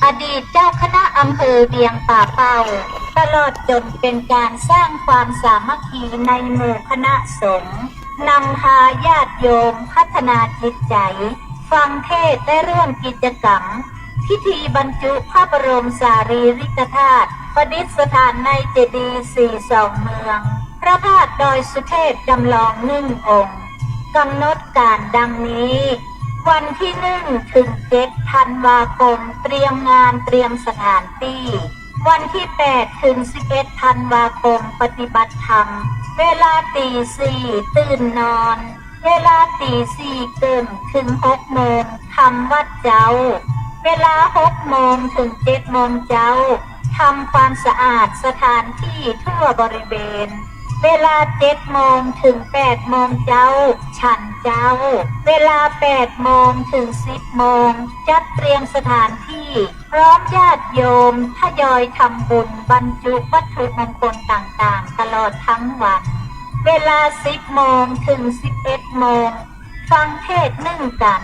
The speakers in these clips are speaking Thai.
อดีตเจ้าคณะอำเภอเวียงป่าเป้าตลอดจนเป็นการสร้างความสามัคคีในหมู่คณะสงฆ์นำพาญาติโยมพัฒนาจิตใจฟังเทศน์ได้ร่วมกิจกรรมพิธีบรรจุพระบรมสารีริกธาตุประดิษฐานในเจดีย์42เมืองพระธาตุดอยสุเทพจำลอง1 องค์กำหนดการดังนี้วันที่1 ถึง 7 ธันวาคมเตรียมงานเตรียมสถานที่วันที่8 ถึง 11 ธันวาคมปฏิบัติธรรมเวลาตี 4ตื่นนอนเวลาตี 4 เกินถึง 6 โมงทำวัดเจ้าเวลา 6 โมงถึง 7 โมงเจ้าทำความสะอาดสถานที่ทั่วบริเวณเวลา 7 โมงถึง 8 โมงเจ้าฉันเจ้าเวลา 8 โมงถึง 10 โมงจัดเตรียมสถานที่พร้อมญาติโยมทยอยทำบุญบรรจุวัตถุมงคลต่างๆตลอดทั้งวันเวลา 10 โมงถึง 11 โมงฟังเทศน์นึ่งกัน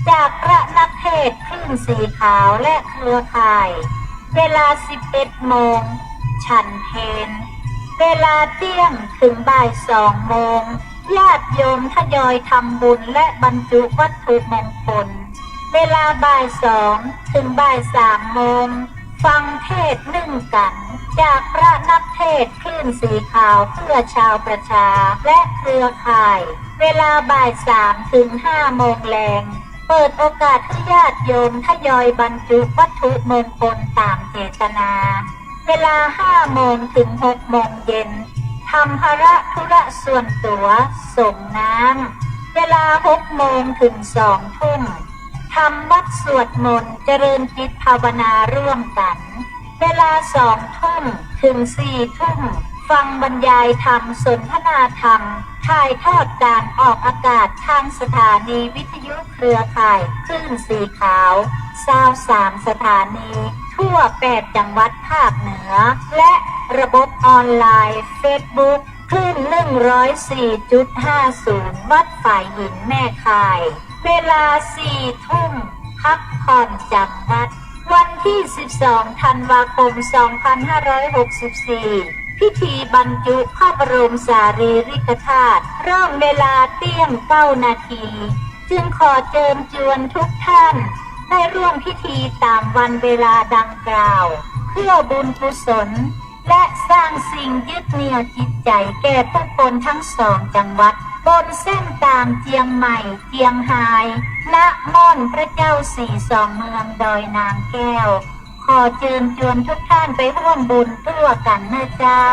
จากพระนักเทศน์คลื่นสีขาวและเครือข่ายเวลา 11 โมงฉันเพลเวลาเที่ยงถึงบ่าย 2 โมงญาติโยมทยอยทำบุญและบรรจุวัตถุมงคลเวลาบ่าย 2 ถึงบ่าย 3 โมงฟังเทศน์นึ่งกันจากพระนักเทศน์คลื่นสีขาวเพื่อชาวประชาและเครือข่ายเวลาบ่าย 3 ถึง 5 โมงแลงเปิดโอกาสให้ญาติโยมทยอยบรรจุวัตถุมงคลตามเจตนาเวลา 5 โมงถึง 6 โมงเย็นทำภาระธุระส่วนตัวส่งน้ำเวลา 6 โมงถึง 2 ทุ่มทำวัดสวดมนต์เจริญจิตภาวนาร่วมกันเวลา 2 ทุ่มถึง 4 ทุ่มฟังบรรยายธรรมสนทนาธรรมถ่ายทอดการออกอากาศทางสถานีวิทยุเครือข่ายคลื่นสีขาว23 สถานีทั่ว 8 จังหวัดภาคเหนือและระบบออนไลน์เฟซบุ๊กคลื่น 104.50 วัดฝ่ายหินแม่ข่ายเวลา 4 ทุ่มพักผ่อนจำวัดวันที่ 12 ธันวาคม 2564 พิธีบรรจุพระบรมสารีริกธาตุเริ่มเวลาเที่ยง 9 นาทีจึงขอเชิญชวนทุกท่านได้ร่วมพิธีตามวันเวลาดังกล่าวเพื่อบุญกุศลและสร้างสิ่งยึดเหนี่ยวจิตใจแก่ผู้คนทั้ง2 จังหวัดบนเส้นทางเจียงใหม่เจียงไฮ้ณม่อนพระเจ้า42 เมืองดอยนางแก้วขอเชิญชวนทุกท่านไปร่วมบุญร่วมกันนะเจ้า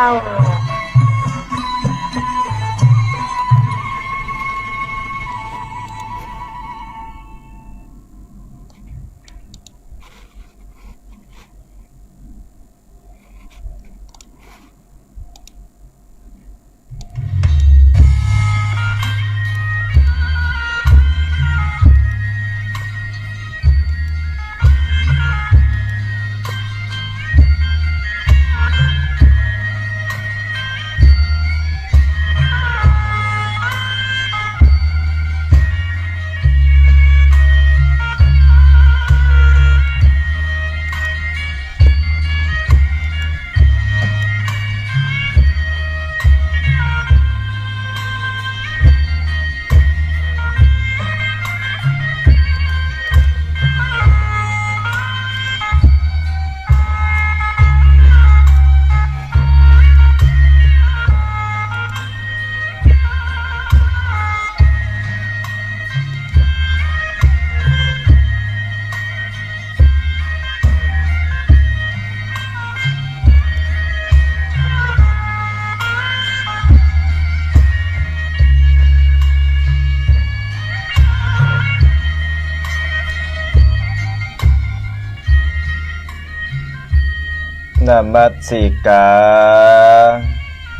นมัสสิกา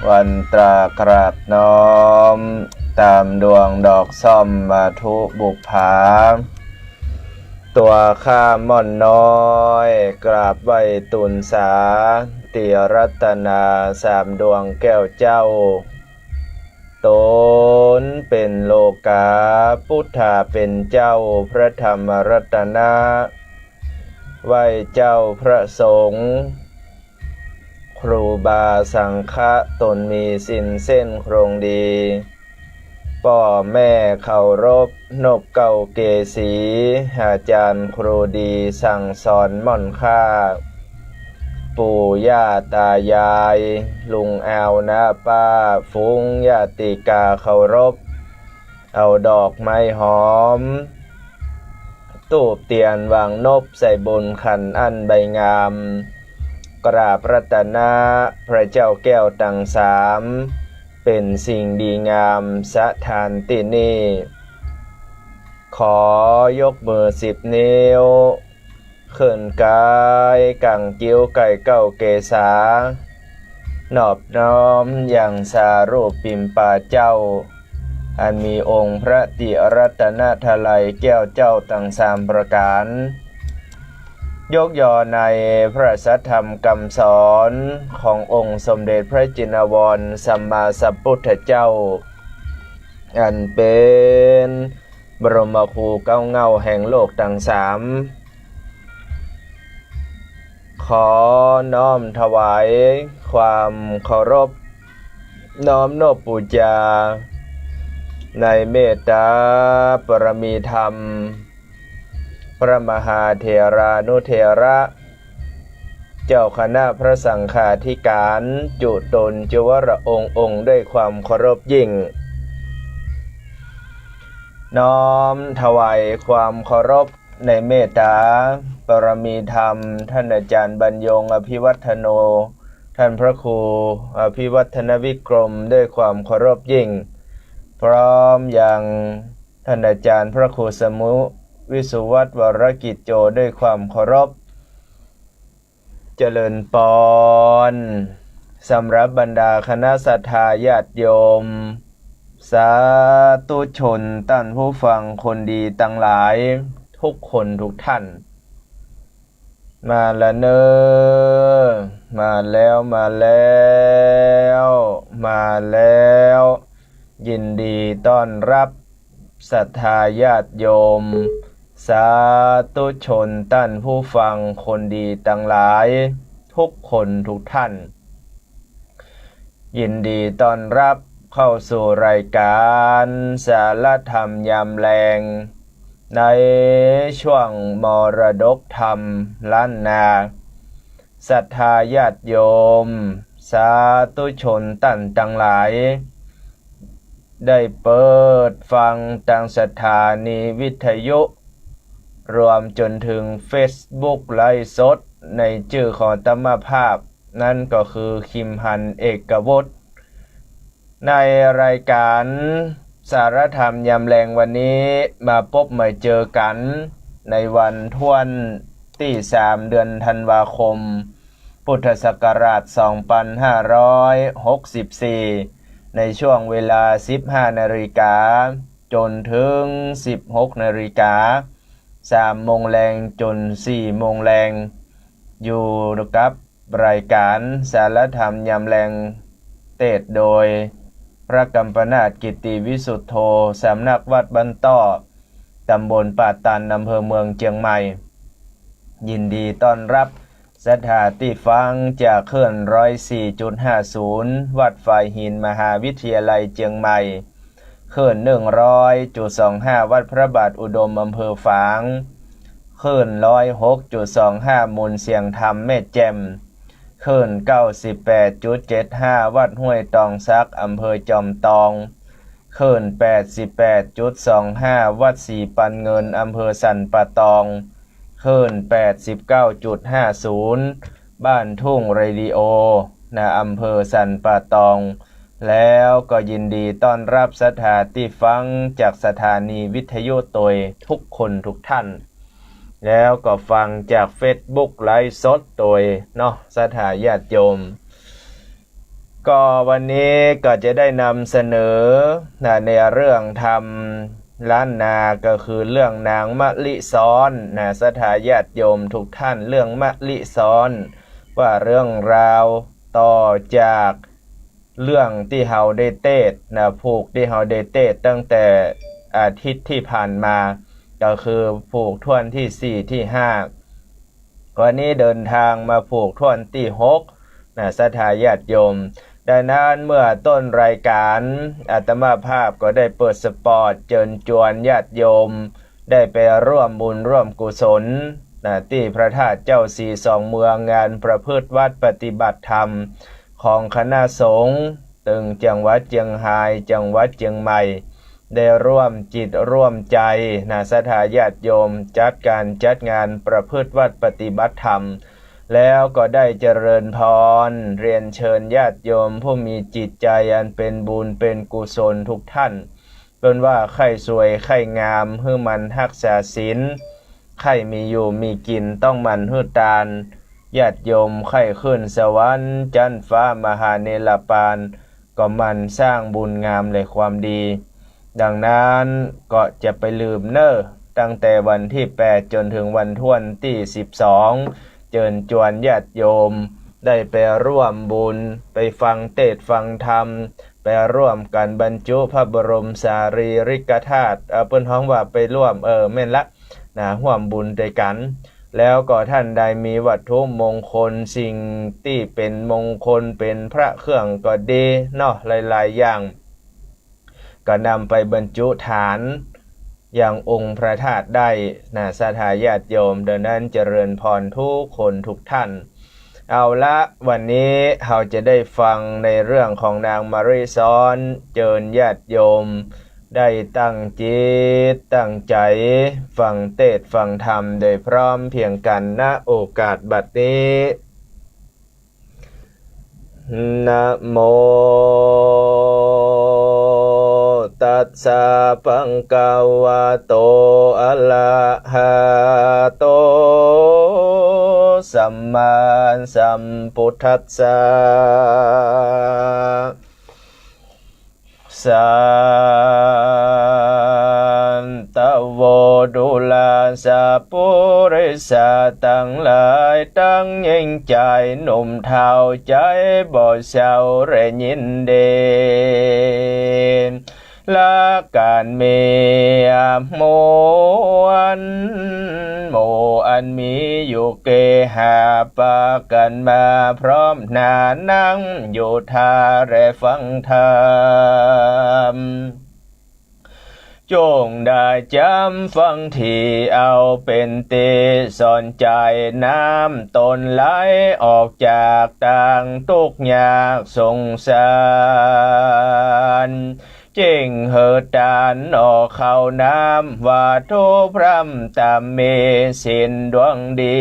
วันตรากราบน้อมตามดวงดอกซ่อมมาทุบุภาตัวข้าม่อนน้อยกราบไหวตุนสาเตียรัตนา3 ดวงแก้วเจ้าตนเป็นโลกาพุทธาเป็นเจ้าพระธรรมรัตนะ ไหว้เจ้าพระสงฆ์ครูบาสังฆะตนมีศีลเส้นโครงดีพ่อแม่เคารพนบเก่าเกษีอาจารย์ครูดีสั่งสอนม่อนค่าปู่ย่าตายายลุงแอวนะป้าฟุ้งญาติกาเคารพเอาดอกไม้หอมตูบเตียนวางนบใส่บนขันอันใบงามกราบรัตนะพระเจ้าแก้วตังสามเป็นสิ่งดีงามสถานที่นี้ขอยกมือ10 นิ้วขึ้นกายกังกิ้วไก่เก้าเกษานอบน้อมอย่างสารูปปิมปาเจ้าอันมีองค์พระติรัตนทลัยแก้วเจ้าตั้ง3 ประการยกย่อในพระสัทธรรมคำสอนขององค์สมเด็จพระจินวรสัมมาสัมพุทธเจ้าอันเป็นบรมครูเก้าเงาแห่งโลกทั้ง3ขอน้อมถวายความเคารพน้อมนบบูชาในเมตตาปรมีธรรมพระมหาเถรานุเถระเจ้าคณะพระสังฆาธิการจุตนจวรองค์ด้วยความเคารพยิ่งน้อมถวายความเคารพในเมตตาปรมีธรรมท่านอาจารย์บรรยงอภิวัฒโนท่านพระครูอภิวัฒนวิกรมด้วยความเคารพยิ่งพร้อมอย่างท่านอาจารย์พระครูสมุวิสุวัตวรกิจโจด้วยความเคารพเจริญปอนสำหรับบรรดาคณะศรัทธาญาติโยมสาธุชนท่านผู้ฟังคนดีทั้งหลายทุกคนทุกท่านมาแล้วเนอมาแล้วยินดีต้อนรับศรัทธาญาติโยมสาธุชนท่านผู้ฟังคนดีทั้งหลายทุกคนทุกท่านยินดีต้อนรับเข้าสู่รายการสารธรรมยามแลงในช่วงมรดกธรรมล้านนาศรัทธาญาติโยมสาธุชนท่านทั้งหลายได้เปิดฟังทางสถานีวิทยุรวมจนถึง Facebook ไลฟ์สดในชื่อของธรรมภาพนั่นก็คือคิมหันเอกวุฒิในรายการสารธรรมยามแลงวันนี้มาพบมาเจอกันในวันท้วนที่3 เดือนธันวาคมพุทธศักราช2564ในช่วงเวลา 15 นาฬิกาจนถึง 16 นาฬิกา3 โมงแรงจน 4 โมงแรงอยู่กับรายการสารธรรมยามแลงเทศโดยพระกัมปนาถกิตติวิสุทโธสำนักวัดบ้านต้อตำบลป่าตันอำเภอเมืองเชียงใหม่ยินดีต้อนรับสถานที่ฟังจากเคลื่อน 104.50 วัดฝ่ายหินมหาวิทยาลัยเชียงใหม่เคลื่อน 100.25 วัดพระบาทอุดมอำเภอฝางเคลื่อน 106.25 มูลเสียงธรรมแม่แจ่มเคลื่อน 98.75 วัดห้วยตองซักอำเภอจอมตองเคลื่อน 88.25 วัดสีปันเงินอำเภอสันป่าตองเคลื่อน 89.50 บ้านทุ่งเรดิโอณอำเภอสันป่าตองแล้วก็ยินดีต้อนรับสถานที่ฟังจากสถานีวิทยุโดยทุกคนทุกท่านแล้วก็ฟังจาก Facebook ไลฟ์สดโดยสถานญาติโยมก็วันนี้ก็จะได้นำเสนอในเรื่องธรรมล้านนาก็คือเรื่องนางมะลิซ้อนสถานญาติโยมทุกท่านเรื่องมะลิซ้อนว่าเรื่องราวต่อจากเรื่องที่เฮาได้เทศผูกที่เฮาได้เทศตั้งแต่อาทิตย์ที่ผ่านมาก็คือผูกท่วนที่4ที่5 วันนี้เดินทางมาผูกท่วนที่6นะศรัทธาญาติโยมดังนั้นเมื่อต้นรายการอาตมาภาพก็ได้เปิดสปอร์ตเชิญชวนญาติโยมได้ไปร่วมบุญร่วมกุศลนะที่พระธาตุเจ้าสีสองเมืองงานประพฤติวัดปฏิบัติธรรมของคณะสงฆ์ตึงจังหวัดเชียงรายจังหวัดเชียงใหม่ได้ร่วมจิตร่วมใจนะศรัทธาญาติโยมจัดงานประพฤติวัดปฏิบัติธรรมแล้วก็ได้เจริญพรเรียนเชิญญาติโยมผู้มีจิตใจอันเป็นบุญเป็นกุศลทุกท่านเป็นว่าใครสวยใครงามให้มันรักษาศีลใครมีอยู่มีกินต้องมันให้ทานญาติโยมใครขึ้นสวรรค์จันทร์ฟ้ามหาเนรปานก็มันสร้างบุญงามและความดีดังนั้นก็จะไปลืมเน้อตั้งแต่วันที่8จนถึงวันท่วนที่12เชิญชวนญาติโยมได้ไปร่วมบุญไปฟังเทศน์ฟังธรรมไปร่วมกันบรรจุพระบรมสารีริกธาตุเปิ้นฮ้องว่าไปร่วมแม่นละนะร่วมบุญด้วยกันแล้วก็ท่านใดมีวัตถุมงคลสิ่งที่เป็นมงคลเป็นพระเครื่องก็ดีเนาะหลายๆอย่างก็นำไปบรรจุฐานอย่างองค์พระธาตุได้นะศรัทธาญาติโยมดังนั้นเจริญพรทุกคนทุกท่านเอาละวันนี้เราจะได้ฟังในเรื่องของนางมารีซ้อนเจิญญาติโยมได้ตั้งจิตตั้งใจฟังเทศน์ฟังธรรมโดยพร้อมเพรียงกันณโอกาสบัดนี้นะโมตัสสะภะคะวะโตอะระหะโตสัมมาสัมพุทธัสสะสันตโวดุลาสะปุริสะทั้งหลายตั้งยิ่งใจหนุ่มเฒ่าใจบ่เศร้าและยินดีละการมีมวลหมู่อันมีอยู่เกหาปากันมาพร้อมหน้านั่งอยู่ท่าและฟังธรรมจงได้จำฟังที่เอาเป็นติสอนใจน้ำตนไหลออกจากต่างทุกข์ยากสงสารจิงเหิดดานออกเข้าน้ำว่าทุพรำตามมีสินดวงดี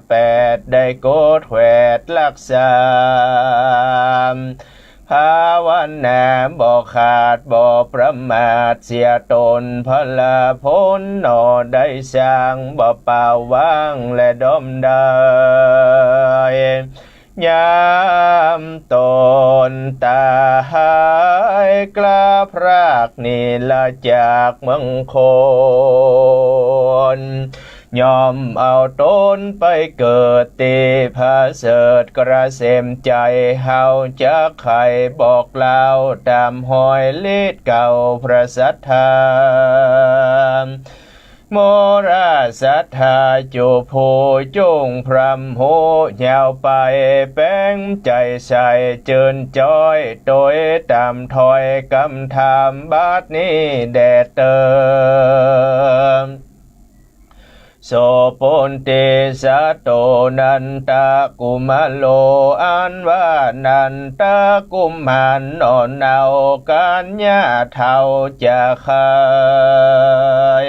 58ได้โกดแหวดรักษาภาวนาบ่ขาดบ่ประมาทเสียตนพละพ้นหนอได้สร้างบ่เป่าว่างและดมได้ยามตนตายกล้าพรากนี่ละจากเมืองคนยอมเอาตนไปเกิดตีพระเสดกระเสมใจเฮาจะใครบอกเล่าตามหอยลิดเก่าพระสัทธาโมราสัทธาจูโพจงพรำโหยาวไปแป้งใจใส่เจิญจอยโดยตามถอยกำธรรมบาดนี้แดดเติมโสปนเตสะโตนันตะกุมะโลอันว่านันตะกุมหันอ่อนเอากันญาเท่าจะขาย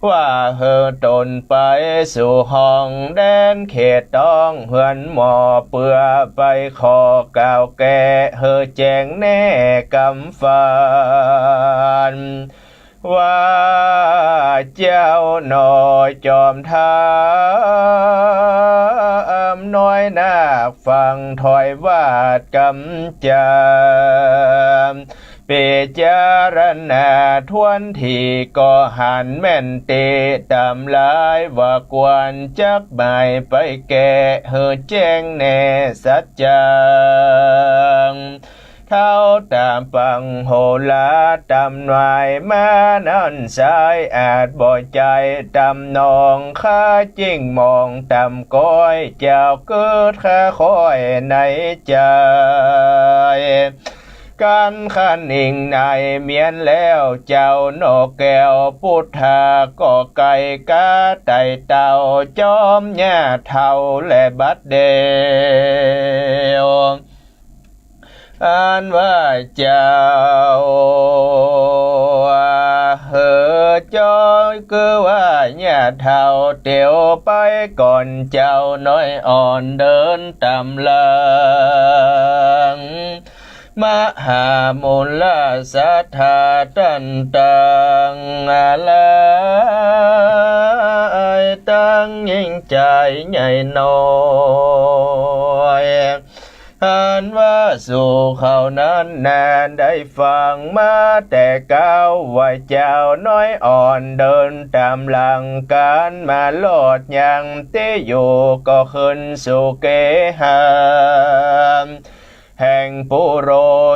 ว่าเฮอตนไปสู่ห้องแดนเขตต้องเหือนหมอเปื่อไปขอกล่าวแก่เฮอแจงแน่กำฟันว่าเจ้าหน่อยจอมทามน้อยนาคฟังถอยวาดกำจามเปจารณาทวนทีก็หันแม่นเตตามลายว่ากวนจักหมายไปแก่เฮอแจ้งแน่สัจจัง เท่าตามปังโหลาตำหน่วยมานั่นสายอาจบ่ใจตำนองข้าจิ้งมองตำก้อยเจ้าเกิดข้าคอยในใจการขันอิงในเมียนแล้วเจ้านกแก้วพุทธาก็ไก่กาไต่เต่าจอมหญ้าเท่าและบัดเดวอันว่าเจ้าเฮอจอยคือว่าหญ้าเท่าเตียวไปก่อนเจ้าน้อยอ่อนเดินตามหลังมหามูลสัทธาตันตังอะไรตั้งยิ่งใจใหญ่น้อยอันว่าสู่เขานั้นนานได้ฟังมาแต่เก้าว่าเจ้าน้อยอ่อนเดินตามหลังการมาโลดยังเตอยู่ก็ขึ้นสู่เกหาแห่งปุโร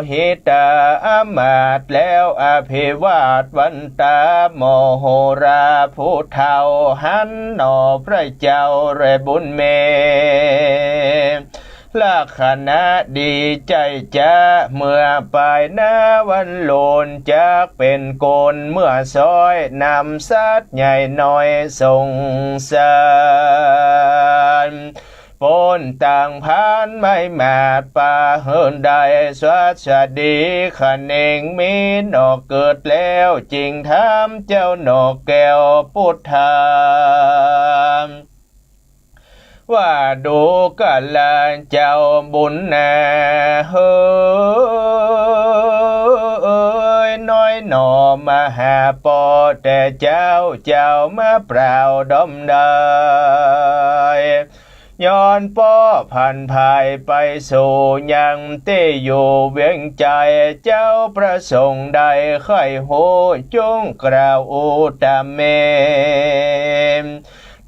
หิตาอามาตแล้วอภิวาทวันตาโมโหราผู้เฒ่าหันหนอพระเจ้าเรบุญเมลักษณะดีใจจ้าเมื่อปลายหน้าวันโลนจากเป็นโกนเมื่อซอยนำสัตว์ใหญ่น้อยส่งสารปนต่างพานไม่มาดป่าเฮินได้สวัสดีขันเองมีนอกเกิดแล้วจริงทำเจ้านอกแก้วพุทธาว่าดูกันลาเจ้าบุญนาเฮ้ยน้อยหนอมาหาปอแต่เจ้ามาเปล่าดมได้ย้อนป้อผ่านภายไปสู่ยังเตอยู่เวียงใจเจ้าประสงค์ใดใครโหจงกล่าวอุตเม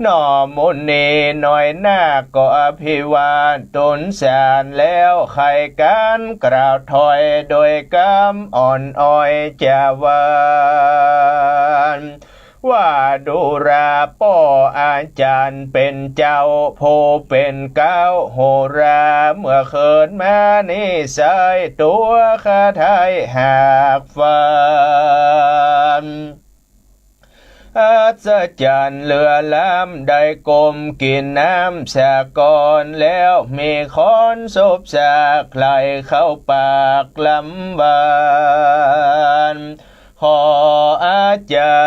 นอมุนีหน่อยหน้าก็อภิวาทตนสารแล้วใครการกล่าวถอยโดยกำอ่อนอ้อยจาวานว่าดูราป้ออาจารย์เป็นเจ้าโพเป็นเก้าโหราเมื่อเขินมานี่ใส่ตัวข้าไทยหากฟันอาจารย์เรือล้ำได้กลมกินน้ำสะก่อนแล้วมีคอนศพสาใครเข้าปากลำบานขออาจา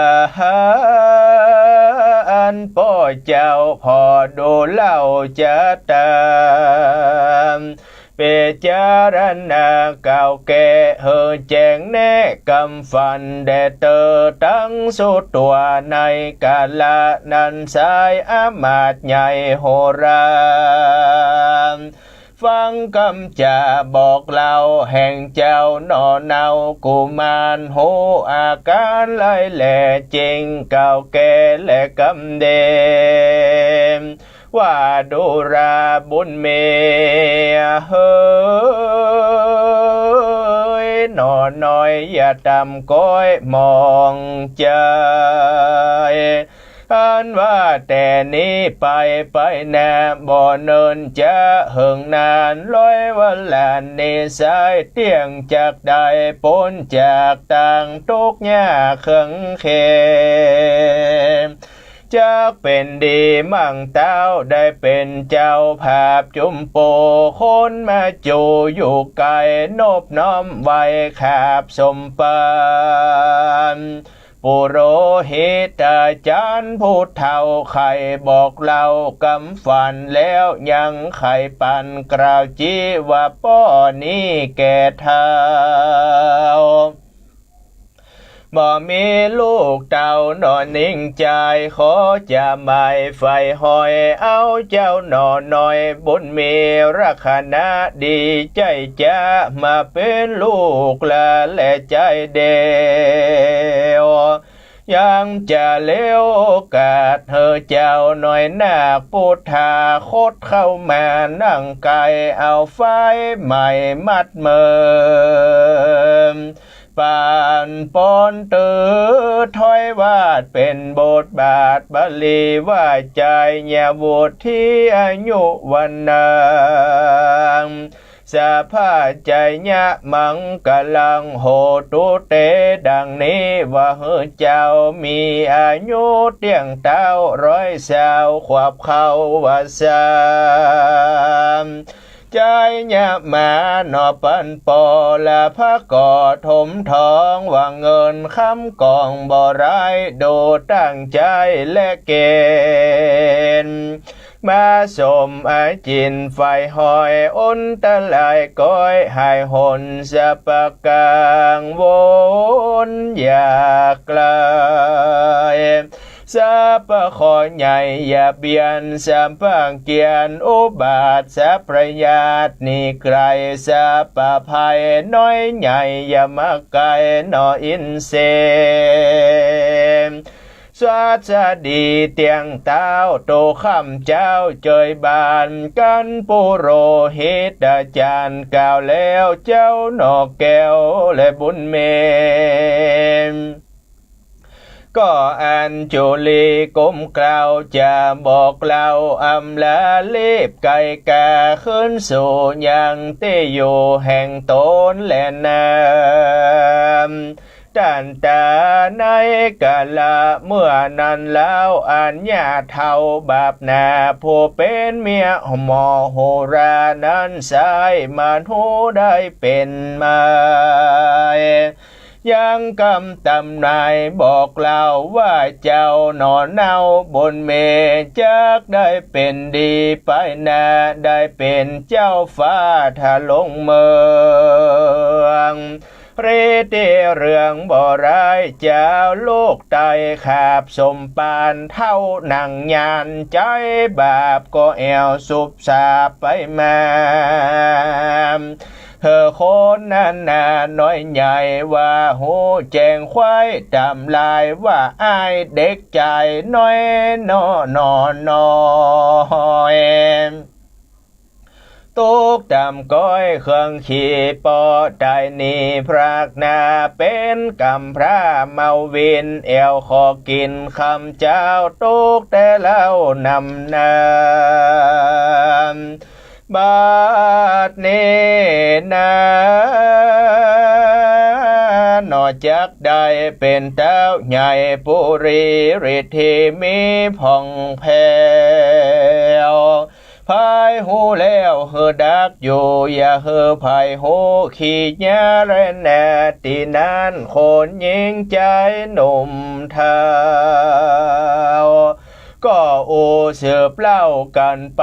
รย์พ่อเจ้าพอดูเล่าจะตามเปจารณาเก่าแก่เฮอแจงแน่กำฟันแดเตอตั้งสุดตัวในกาลนั้นสายอามาตย์ใหญ่โหราฟังคำจะบอกเล่าแห่งเจ้าหนอเนากุมารโหอาการไล่แหล่จริงเก่าแก่และกำเดมว่าดูราบุญเมเฮ้ยหนอน้อยอย่าตำก้อยมองใจอันว่าแต่นี้ไปแน่บ่เนินจะเหิงนานร้อยวันลานนิสัยเตียงจากได้ปนจากต่างทุกหญ้าเขิงเขจากเป็นดีมั่งเต้าได้เป็นเจ้าภาพจุมโปคนมาจูอยู่ไกลนบน้อมไว้ขาบสมปานปุโรหิตอาจารย์ผู้เฒ่าไข่บอกเล่ากำฝันแล้วยังไข่ปันกล่าวจีว่าป้อนี้แก่เท้าบ่มีลูกเต่านอนนิ่งใจขอจะไม่ไฟหอยเอาเจ้าหนอน้อยบุญมีรักณะดีใจจะมาเป็นลูกและใจเดียว ยังจะเลี้ยวโอกาสเธอเจ้าหน่อยนาคพุทธาคตเข้ามานั่งไกลเอาไฟใหม่มัดเมิมปานปอนเตอถ้อยวาดเป็นบทบาทบาลีว่าใจอย่าบทที่อายุวันนางสาพาใจยะมังกะลังโหตุเตดังนี้ว่าเฮอเจ้ามีอายุเตียงเต้าร้อยสาวขวบเข้าวาสามใจยะมาหนอปันปอละพระก่อถมทองว่าเงินคำกองบ่ร้ายโดตั้งใจและเกณฑ์มาสมอาจินไฟหอยอ้นตะลายก้อยหายหนสะปะกลางวนอยากไกลสะปะขอใหญ่อย่าเบียนสะปังเกียนอุบาทสะประหยัดนี่ไกลสะปะภัยน้อยใหญ่อย่ามาไกลนออินเสมสวัสดีเตียงเต้าโตข้ำเจ้าเจยบานกันปุโรหิตอาจารย์กล่าวแล้วเจ้าหนอกแก้วและบุญเมมก็อันจุลีก้มกล่าวจะบอกเล่าอำลาเล็บไก่กาขึ้นสู่ยังเตโยแห่งตนและนามด้านตาในกาละเมื่อนั้นแล้วอัญญาเท่าบาปนาผู้เป็นเมียหมอโหรานั้นสายมันหูได้เป็นมายังกำตำนายบอกเล่าว่าเจ้านอนเน่าบนเมจักได้เป็นดีไปนาได้เป็นเจ้าฟ้าถ้าลงเมืองเรเตเรื่องบ่ร้ายเจ้าโลกไตขาบสมปานเท่านังยานใจบาปก็แอวสุบสาบไปมาเธอคนนั้นนาน้อยใหญ่ว่าหูแจงควายดำลายว่าอายเด็กใจน้อยนอยตุกดำก้อยเครื่องขี่ปอได้นีพรากนาเป็นกำพระเมาวินเอวขอกินคำเจ้าตุกแต่เล่านำนาบาดนี้นะนอจักได้เป็นเต้าใหญ่ปุริฤทธิมีผ่องแผ้วพายหูแล้วเฮดักอยู่อย่าเฮพายหูขี้ยาแรแน่ตีนั้นคนยิงใจหนุ่มเทาก็โอเสืบเล่ากันไป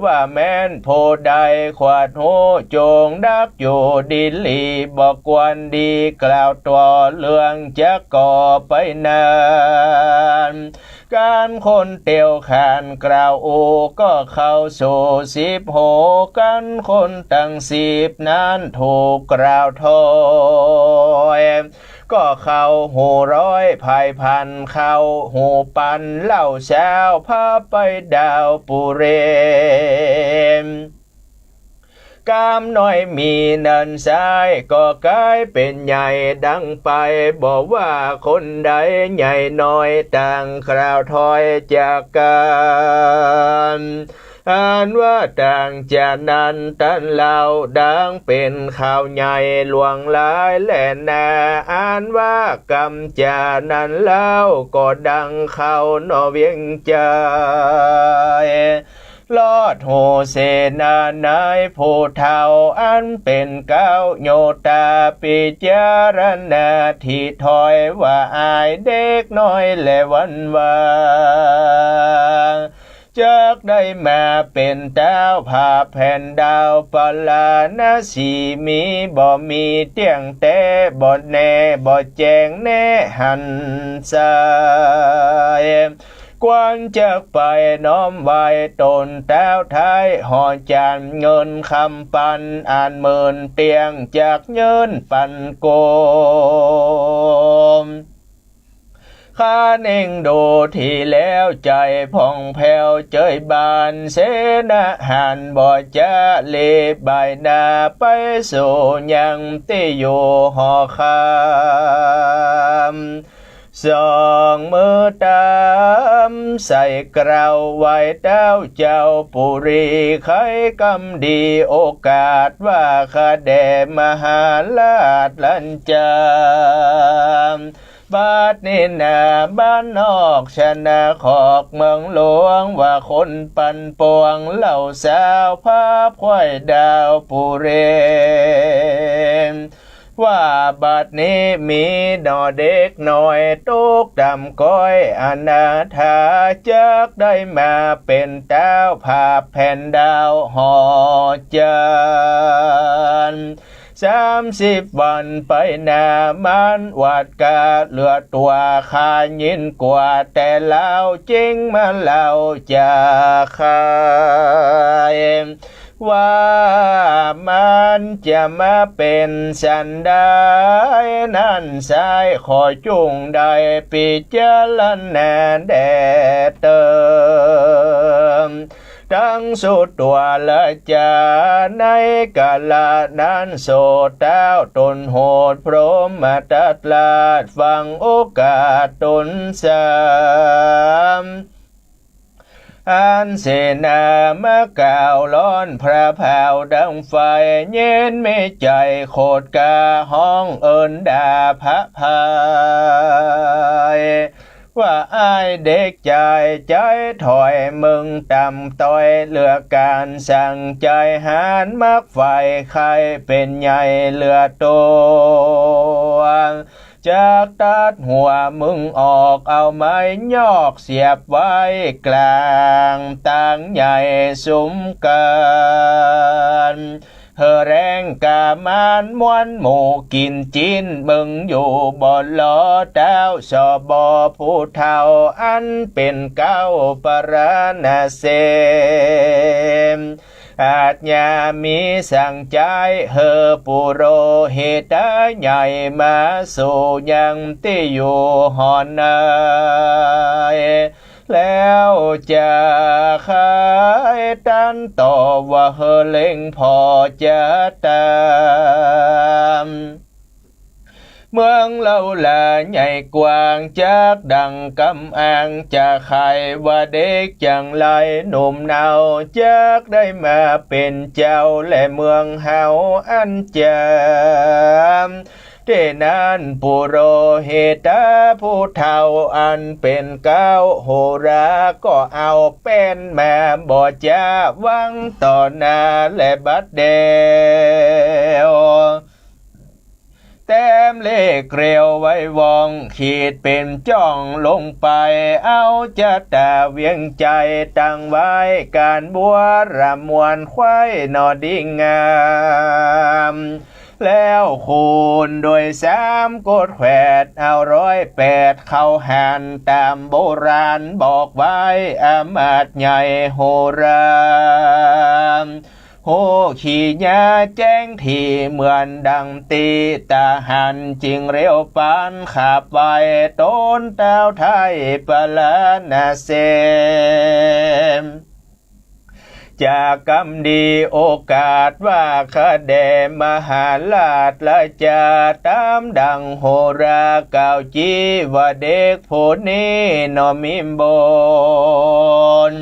ว่าแม้นโพใดขวาดหูจงดักอยู่ดินลีบอกกวนดีกล่าวตัวเรื่องจะก่อไปนานการคนเตียวขานกล่าวโอก็เข้าสู่10 โหกันคนตั้ง10นั้นถูกกล่าวทอยก็เข้าหูร้อยภายพันเข้าหูปันเล่าเช้าพาไปดาวปุเรมกามน้อยมีนันซ้ายก็กลายเป็นใหญ่ดังไปบอกว่าคนใดใหญ่น้อยต่างคราวถอยจากกันอ่านว่าต่างจากนั้นตันเล่าดังเป็นข่าวใหญ่หลวงหลายแหล่นาอ่านว่ากำจานั้นเล่าก็ดังเข้านอเวียงใจลอดโหเสนานายผู้เฒ่าอันเป็นเก้าโยตาปิจารณาที่ถอยว่าอายเด็กน้อยและวันวาจากได้มาเป็นดาวผ่าแผ่นดาวปลานาสีมีบ่มีเตียงแต่บ่แน่บ่แจงแน่หันสายกวนจากไปน้อมไว้ตนแต้วท้ายห่อจานเงินคำปันอ่านหมื่นเตียงจากเงินปันโกม ข้าเน่งดูที่แล้วใจผ่องแผ้วเจยบานเสนาหันบ่จะเลบายนาไปสู่ยังที่อยู่หอคำสองมือตามใส่กราวไว้เต้าเจ้าปุรีไขกำดีโอกาสว่าข้าแด่มหาลาดลันจามบาดนี้นาบ้านนอกชนะขอกเมืองหลวงว่าคนปันปวงเหล่าสาวภาพควายดาวปุเรว่าบัดนี้มีดอเด็กน้อยตุกดำก้อยอนาถาจักได้มาเป็นเต้าภาพแผ่นดาวหอจัน30 วันไปนามันวัดกาเหลือตัวคายินกว่าแต่เล่าจริงมาเล่าจะขายว่ามันจะมาเป็นสันได้นั่นสายขอจุงได้ปิจารณาแด่เติมทั้งสุดตัวละจาในกาลนั้นโสดเต้าตนโหดพรหมตัดลาดฟังโอกาสตนสามอันเสนามะกาวร้อนพระพาวดังไฟเย็นไม่ใจโคดกาห้องเอินดาพระพายว่าอ้ายเด็กใจถอยมึงต่ำต้อยเหลือการสั่งใจหานมักไฟใครเป็นใหญ่เหลือตัวจากตัดหัวมึงออกเอาไม้ยอกเสียบไว้กลางตั้งใหญ่สุมกันเฮอแรงกามานมวนหมู่กินจินมึงอยู่บ่ล้อเต้าสอบอผู้เฒ่าอันเป็นเก้าปราณเสมอาจญามีสั่งใจเฮอปุโรหิตใหญ่มาสู่ยังที่อยู่หอนนายแล้วจะขายตันต่อว่าเฮอเล็งพอจะตามเมืองเล่าละใหญ่กว้างจากดังกำอ่างจะใครว่าเด็กจังไรหนุ่มเนาจากได้มาเป็นเจ้าและเมืองเฮาอันจามเดนั้นปุโรหิตาผู้เฒ่าอันเป็นเก้าโหราก็เอาเป็นแม่บ่จ้าวังต่อหน้าและบัดเดวแต้มเลขเกลียวไว้วองขีดเป็นจ้องลงไปเอาจะตาเวียงใจตั้งไว้การบัวรำมวนควายนอดิ่งงามแล้วคูณโดย3กดแขวดเอา108เข้าหันตามโบราณบอกไว้อามาตย์ใหญ่โหราโหขี่ยาแจ้งที่เหมือนดังตีตาหันจริงเร็วปานขับไว้ต้นเต้าไทยปลานาเซมจากกำดีโอกาสว่าคเดมหาลาดละจะตามดังโหราเก่าจีว่าเด็กผู้นี้นอมิมบน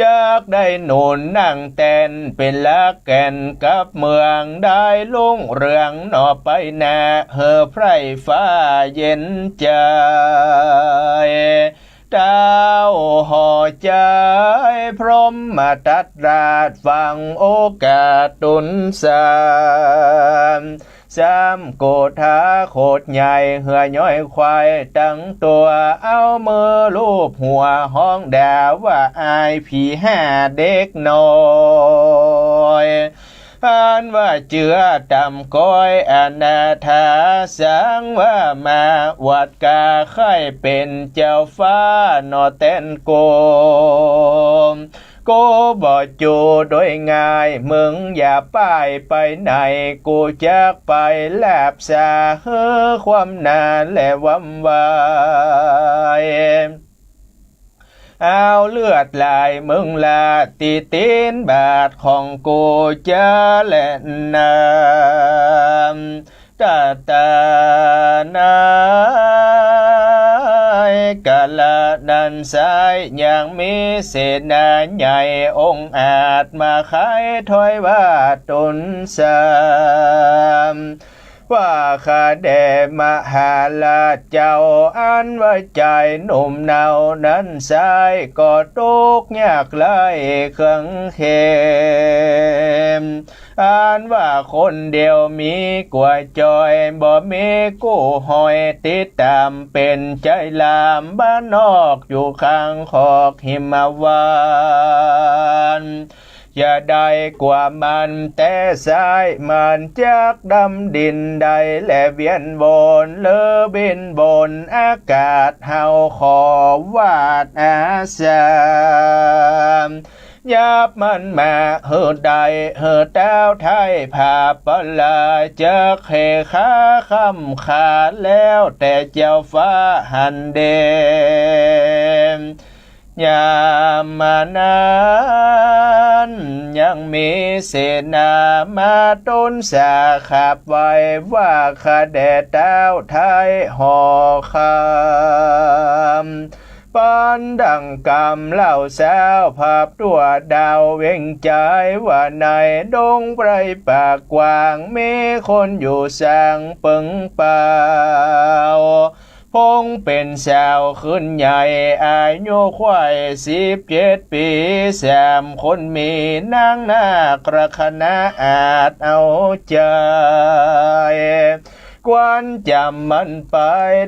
จากได้หนุนนั่งแตนเป็นลักแก่นกับเมืองได้ลุ่งเรืองนอไปนาเฮอไพรฟ้าเย็นใจดาวห่อใจพร้อมมาตัดราดฟังโอกาสตุน3โกธาโคตรใหญ่เหือย้อยควายตั้งตัวเอามือลูบหัวห้องด่าว่าอายผี5เด็กน้อยอ่านว่าเจือตำก้อยอนาถาสังว่ามาวัดกาไข่เป็นเจ้าฟ้านอเต้นโกม กูบ่จูโดยง่ายมึงอย่าป้ายไปไหนกูจักไปแลบสาเฮ้อความนานและวำวายเอาเลือดลายมึงลาตีตีนบาทของกูจะแล่นน้ำตาตานายกาลนันสายยังมีเสนาใหญ่องค์อาจมาขายถอยว่าตนสามว่าข้าแด่มหาลาเจ้าอันว่าใจหนุ่มเนานั้นสายก็ตุกยากไล่เครื่องเข้มอ่านว่าคนเดียวมีกว่าจอยบ่มีกู้หอยติดตามเป็นใจลามบ้านนอกอยู่ข้างขอกหิมวานอย่าได้กว่ามันแต่สายมันจากดำดินใดและเวียนบนเลอบินบนอากาศเฮาขอวาดอาสามยับมันมาเฮือใดเฮือเต้าไทยผาปลาจะเขขาคำขาดแล้วแต่เจ้าฟ้าหันเดมยามมานั้นยังมีเสนามาต้นสาขับไว้ว่าข้าแด่เต้าไทยห่อคำปานดังกำเล่าสาวภาพตัวดาวเว่งใจว่าในดงไพรป่ากว้างมีคนอยู่สร้างปึงเป่าพงเป็นสาวขึ้นใหญ่อายุควาย17 ปีแซมคนมีนางนากระคณะอาจเอาใจกวนจำมันไป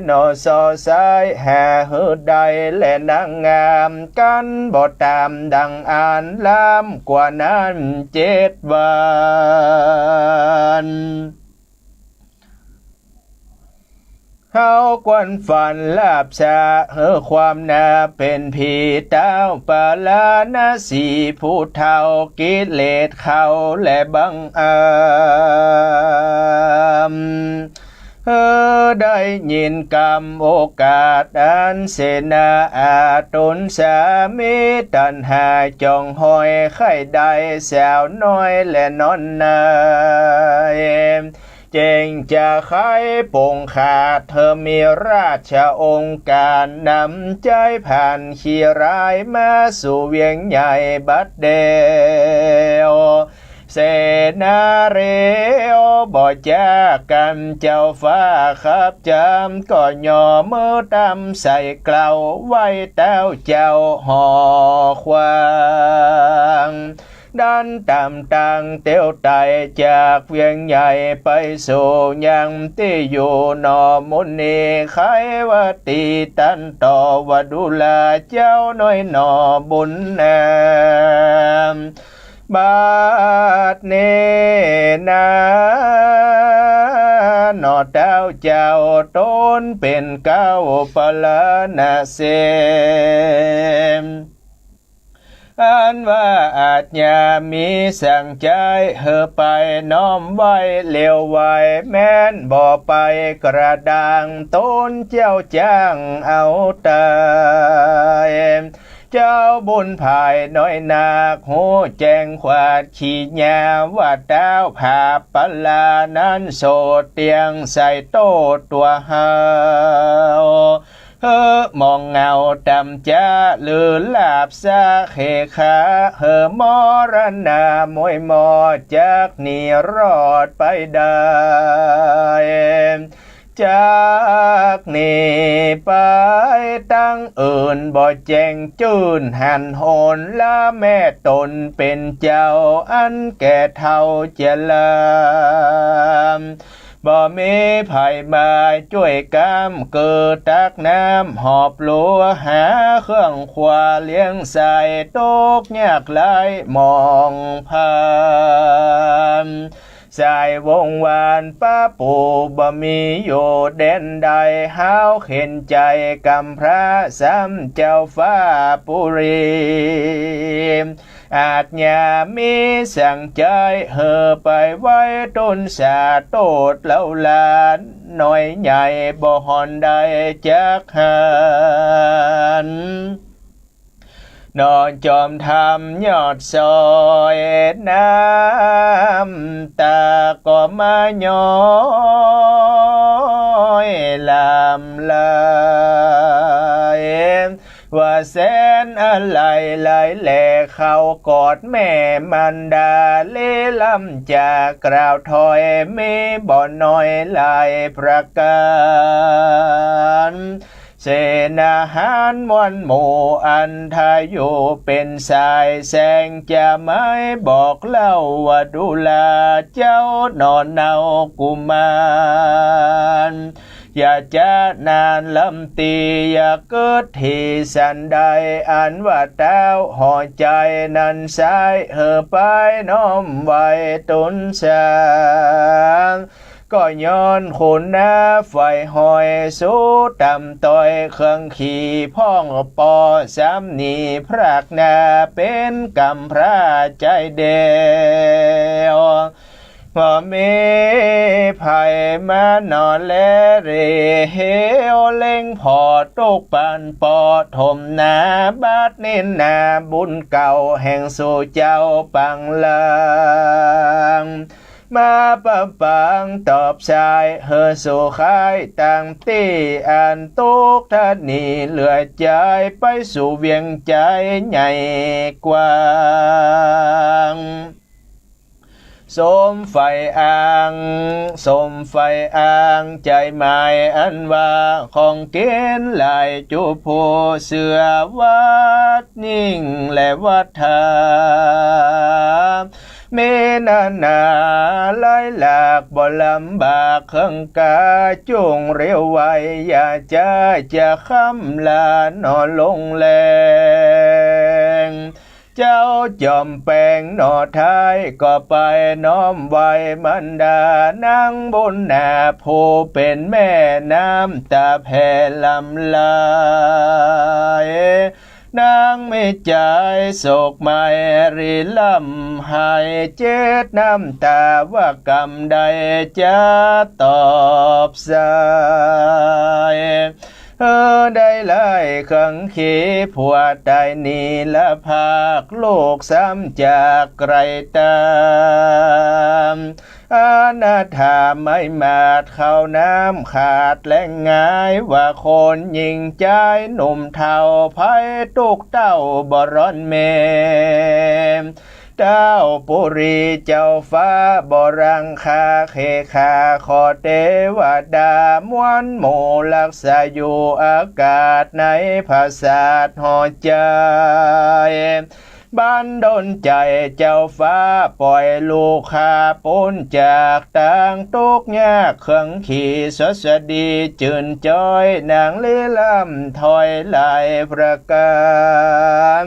นอสอสายแห่หือใดและนางงามกันบ่ตามดังอ่านล้ำกว่านั้น7 วันเฮากวนฝันลาบชาเฮอความนาเป็นผีเต้าปาลานาสีผู้เท่ากิเลสเขาและบังอาจได้ยินกรรมโอกาสอันเสนาอาตนสามีตันหาจองหอยไข่ได้สาวน้อยและนอนนายเจงจะไขปงขาดเธอมีราชองค์การนำใจผ่านขี่ร้ายมาสู่เวียงใหญ่บัดเดวเสนาเรโอบ่จากกันเจ้าฟ้าขับจำก็ย่อมือตำใส่เกลาไว้เต้าเจ้าห่อควางดันตามตังเตียวไตจากเวียงใหญ่ไปสู่ยังที่อยู่นอมุนีไขว่าตีตันต่อว่าดูแลเจ้าน้อยนอบุญแนมบาดเนนาหนอเต้าเจ้าต้นเป็นเก้าปลานาเสมอันว่าอาจอย่ามีสั่งใจเฮอไปน้อมไว้เลี้ยวไว้แม้นบ่ไปกระดังต้นเจ้าจ้างเอาตายเจ้าบุญภายน้อยนาคหูแจ้งขวาดขี้ยาว่าเต้าผาปลานั้นโสดเตียงใส่โตตัวเฮามองเงาดำจ้าหรือลาบซาเขขามรณามวยมอจากนี่รอดไปได้จากนี่ไปตั้งอื่นบ่แจงจืนหันโหนละแม่ตนเป็นเจ้าอันแก่เท่าเจริญบ่มีไผมาช่วยกำเกิดตักน้ำหอบหลัวหาเครื่องขวาเลี้ยงใส่ตกยากหลายมองผ่าน สายวงวานป้าปู่บ่มีอยู่เด่นใดห้าวเข็นใจกำพระซ้ำเจ้าฟ้าปุรีอาจญามีสั่งใจเฮอไปไว้ต้นสาโตดเล่าลานน้อยใหญ่บ่หอนใดจักหันนอนจอมทำยอดซอยน้ำตาก็มาย้อยลำลายว่าแสนอะไรไหลแหล่เข้ากอดแม่มันดาเล่ลำจากกล่าวถอยมีบ่อน้อยหลายประการเสนาหารมวลหมู่อันทาอยู่เป็นสายแสงจะไม่บอกเล่าว่าดูแลเจ้านอนเนากุมารอย่าจะนานลำตีอย่าเกิดที่สันใดอันว่าเต้าห่อใจนั้นสายเห่อไปน้อมไว้ตุนสางก็ย้อนขุนหน้าไฟหอยสู้ต่ำต่อยเครื่องขี่พ่องปอสามนีพรากนาเป็นกำพระใจเดียวว่ามีภัยมานอนและเรเฮวเล่งพอตกปันปอถมนาบาดเน้นนาบุญเก่าแห่งสู่เจ้าปังลังมาปะปังตอบชายเฮอสู่ขายต่างตีอันตุกทัดนีเหลือใจไปสู่เวียงใจใหญ่กว้างสมไฟอ่างใจหมายอันว่าของเกณฑ์ลายจุโพเสือวัดนิ่งและวัดทาเมนานาไล่หลากบ่ลำบากเครื่องกาจุงเร็วไวอย่าจะค้ำลานอนลงแรงเจ้าจอมแปลงหนอท้ายก็ไปน้อมไว้มันดานางบนหน้าผู้เป็นแม่น้ำตาแผ่ลำลายนางไม่ใจโศกไม่รีลำหายเจ็ดน้ำตาว่ากรรมใดจะตอบสายได้ไล่ขังขีผัวใดนีละภาคโลกซ้ำจากไกลตามอนาถาไม่มาดเข้าน้ำขาดแหล่งง่ายว่าคนยิงใจหนุ่มเท่าภัยตุกเต้าบร้อนเมเจ้าปุรีเจ้าฟ้าบรังคาเคคาขอเทวดามวนหมู่ลักษาอยู่อากาศในภาษาหอใจบ้านดนใจเจ้าฟ้าปล่อยลูกคาปุนจากต่างทุกยากเครื่องขี่สสดีจืนจ้อยนางเลี้ลำถอยลายประการ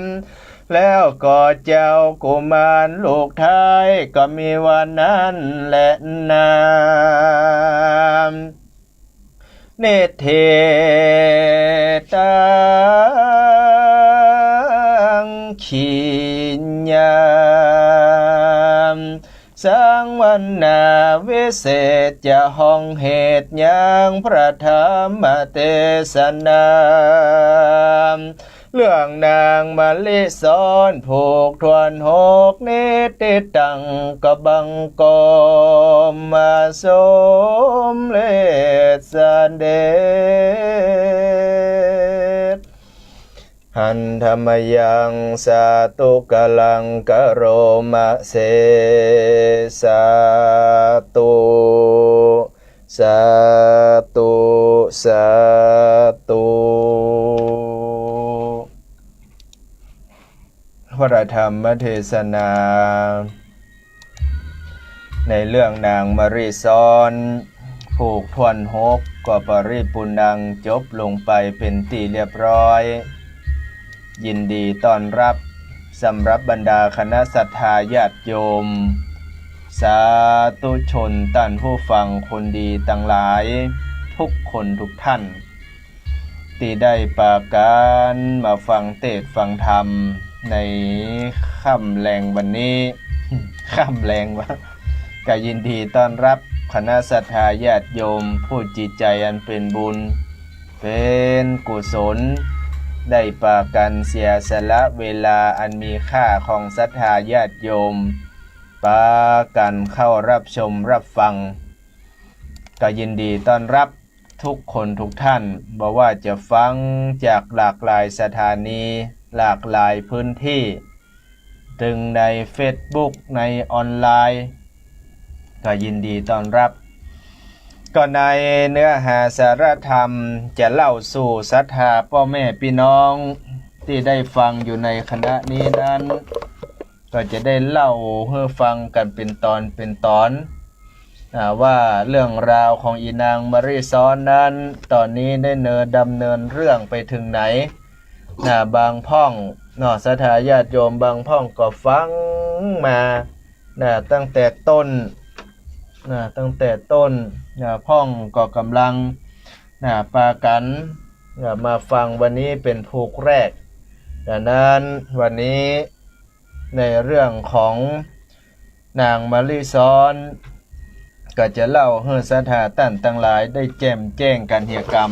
แล้วก็เจ้ากุมารลูกท้ายก็มีวันนั้นแหละนาเนเทตังขีญาสังวันนาวิเศษจะห้องเหตุยังพระธรรมเทศนาเรื่องนางมะลิซ้อนผูกทวนหกนิติตังกบังกอมมาสมเลสเดชหันธรรมยังสาตุกลังกโรมะเสสาตุสาตุสาตุพระธรรมเทศนาในเรื่องนางมริซ้อนผูกทวนหกก็ปริปุนังจบลงไปเป็นที่เรียบร้อยยินดีต้อนรับสำหรับบรรดาคณะศรัทธาญาติโยม สาธุชนท่านผู้ฟังคนดีทั้งหลายทุกคนทุกท่านที่ได้ปาการมาฟังเทศน์ฟังธรรมในค่ำแรงวันนี้ ค่ำแรงวะก็ยินดีต้อนรับคณะศรัทธาญาติโยมผู้จิตใจอันเป็นบุญเป็นกุศลได้ปากันเสียสละเวลาอันมีค่าของศรัทธาญาติโยมปากันเข้ารับชมรับฟังก็ยินดีต้อนรับทุกคนทุกท่านบอกว่าจะฟังจากหลากหลายสถานีหลากหลายพื้นที่ถึงใน Facebook ในออนไลน์ก็ยินดีต้อนรับก็ในเนื้อหาสาระธรรมจะเล่าสู่ศรัทธาพ่อแม่พี่น้องที่ได้ฟังอยู่ในคณะนี้นั้นก็จะได้เล่าให้ฟังกันเป็นตอนเป็นตอนว่าเรื่องราวของอีนางมารีซ้อนนั้นตอนนี้ได้ดำเนินเรื่องไปถึงไหนบางพ่องศรัทธาญาติโยมบางพ่องก็ฟังมาตั้งแต่ต้นพ่องก็กำลังปากันมาฟังวันนี้เป็นภูกแรกดังนั้นวันนี้ในเรื่องของนางมะลิซ้อนก็จะเล่าให้ศรัทธาท่านทั้งหลายได้แจ่มแจ้งกันเหตุกรรม